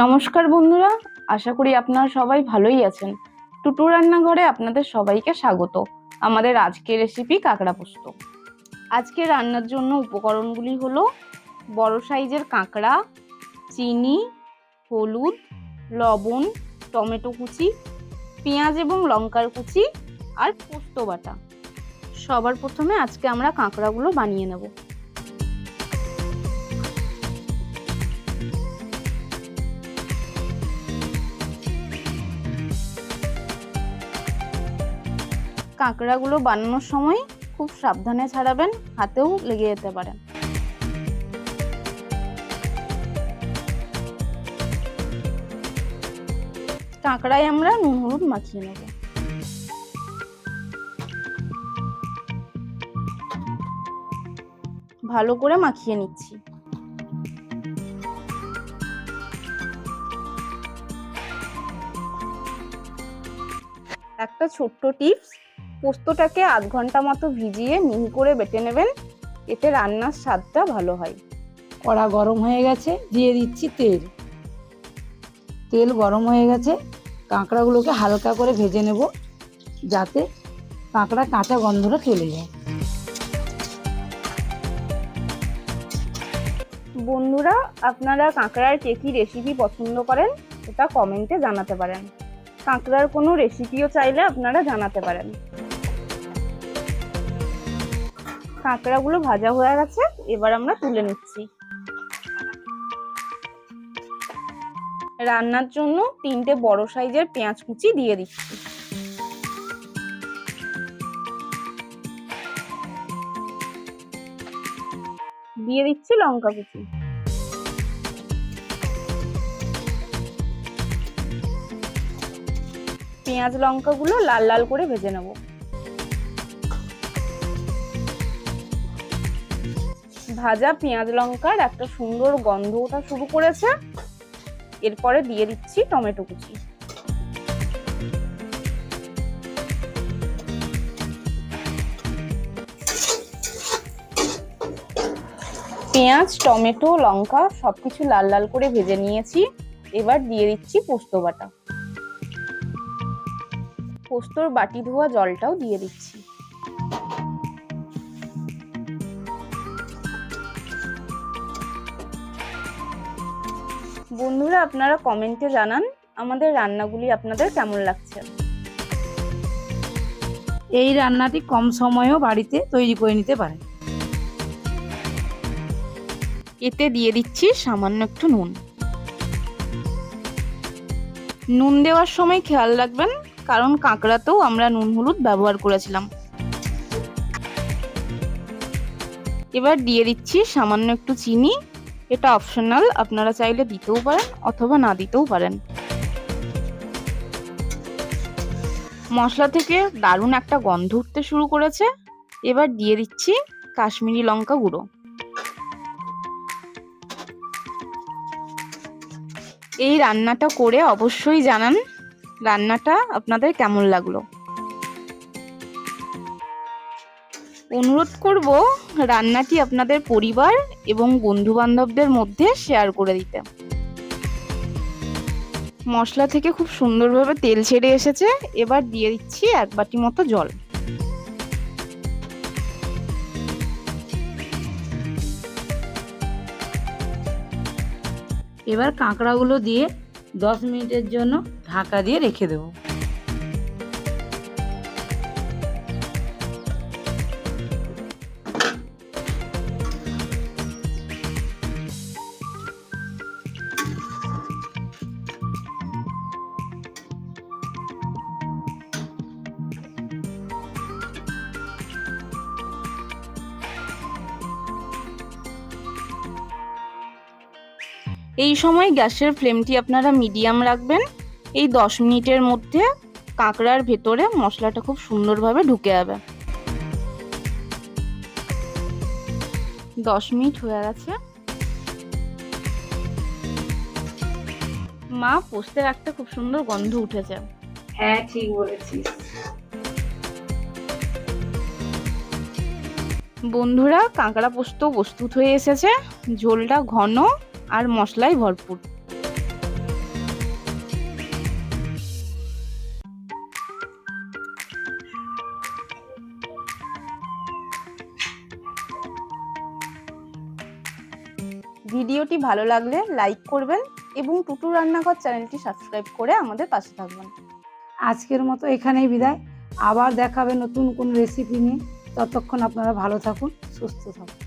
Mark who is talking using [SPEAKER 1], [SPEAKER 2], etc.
[SPEAKER 1] নমস্কার বন্ধুরা, আশা করি আপনারা সবাই ভালোই আছেন। টুটু রান্নাঘরে আপনাদের সবাইকে স্বাগত। আমাদের আজকের রেসিপি কাঁকড়া পোস্ত। আজকে রান্নার জন্য উপকরণগুলি হলো বড় সাইজের কাঁকড়া, চিনি, হলুদ, লবণ, টমেটো কুচি, পেঁয়াজ এবং লঙ্কার কুচি আর পোস্ত বাটা। সবার প্রথমে আজকে আমরা কাঁকড়াগুলো বানিয়ে নেব। কাঁকড়াগুলো বানানোর সময় খুব সাবধানে ছাড়াবেন, হাতেও লেগে যেতে পারেন। কাঁকড়ায় আমরা নুন হলুদ মাখিয়ে নেব। ভালো করে মাখিয়ে নিচ্ছি। একটা ছোট্ট টিপস, পোস্তটাকে আধ ঘন্টা মতো ভিজিয়ে মিহি করে বেটে নেবেন, এতে রান্নার স্বাদটা ভালো হয়।
[SPEAKER 2] কড়া গরম হয়ে গেছে, দিয়ে দিচ্ছি তেল। তেল গরম হয়ে গেছে, কাঁকড়াগুলোকে হালকা করে ভেজে নেব যাতে কাঁকড়া কাঁচা গন্ধটা চলে যায়।
[SPEAKER 1] বন্ধুরা, আপনারা কাঁকড়ার কে কী রেসিপি পছন্দ করেন এটা কমেন্টে জানাতে পারেন। কাঁকড়ার কোনো রেসিপিও চাইলে আপনারা জানাতে পারেন। কাঁকড়াগুলো ভাজা হয়ে গেছে, এবার আমরা তুলে নিচ্ছি। রান্নার জন্য 3টে বড় সাইজের পেঁয়াজ কুচি দিয়ে দিচ্ছি। দিয়ে দিচ্ছি লঙ্কা কুচি। পেঁয়াজ লঙ্কাগুলো লাল লাল করে ভেজে নেব। ভাজা পেঁয়াজ লঙ্কার একটা সুন্দর গন্ধ ওঠা শুরু করেছে। এরপরে দিয়ে দিচ্ছি টমেটো কুচি। পেঁয়াজ, টমেটো, লঙ্কা সবকিছু লাল লাল করে ভেজে নিয়েছি। এবার দিয়ে দিচ্ছি পোস্ত বাটা। পোস্তর বাটি ধোয়া জলটাও দিয়ে দিচ্ছি। বন্ধুরা, আপনারা কমেন্টে জানান আমাদের রান্নাগুলি আপনাদের কেমন লাগছে।
[SPEAKER 2] এই রান্নাটি কম সময়েও বাড়িতে তৈরি করে নিতে পারেন।
[SPEAKER 1] এতে দিয়ে দিচ্ছি সামান্য একটু নুন। নুন দেওয়ার সময় খেয়াল রাখবেন, কারণ কাঁকড়াতেও আমরা নুন হলুদ ব্যবহার করেছিলাম। এবার দিয়ে দিচ্ছি সামান্য একটু চিনি। এটা অপশনাল, আপনারা চাইলে দিতেও পারেন অথবা না দিতেও পারেন। মশলা থেকে দারুণ একটা গন্ধ উঠতে শুরু করেছে। এবার দিয়ে দিচ্ছি কাশ্মীরি লঙ্কা গুঁড়ো। এই রান্নাটা করে অবশ্যই জানান রান্নাটা আপনাদের কেমন লাগলো। অনুরোধ করব রান্নাটি আপনাদের পরিবার এবং বন্ধু বান্ধবদের মধ্যে শেয়ার করে দিতে। মশলা থেকে খুব সুন্দরভাবে তেল ছেড়ে এসেছে। এবার দিয়ে দিচ্ছি 1 বাটি মতো জল।
[SPEAKER 2] এবার কাঁকড়াগুলো দিয়ে 10 মিনিটের জন্য ঢাকা দিয়ে রেখে দেবো।
[SPEAKER 1] এই সময় গ্যাসের ফ্লেমটি আপনারা মিডিয়াম রাখবেন। এই 10 মিনিটের মধ্যে কাঁকড়ার ভেতরে মশলাটা খুব সুন্দরভাবে ঢুকে যাবে। 10 মিনিট হয়ে গেছে। মা, পোস্তের একটা খুব সুন্দর গন্ধ উঠেছে।
[SPEAKER 2] হ্যাঁ, ঠিক বলেছিস।
[SPEAKER 1] বন্ধুরা, কাঁকড়া পোস্ত প্রস্তুত হয়ে এসেছে। ঝোলটা ঘন আর মশলায় ভরপুর। ভিডিওটি ভালো লাগলে লাইক করবেন এবং টুটু রান্নাঘর চ্যানেলটি সাবস্ক্রাইব করে আমাদের পাশে থাকবেন।
[SPEAKER 2] আজকের মতো এখানেই বিদায়। আবার দেখাবে নতুন কোন রেসিপি নিয়ে। ততক্ষণ আপনারা ভালো থাকুন, সুস্থ থাকুন।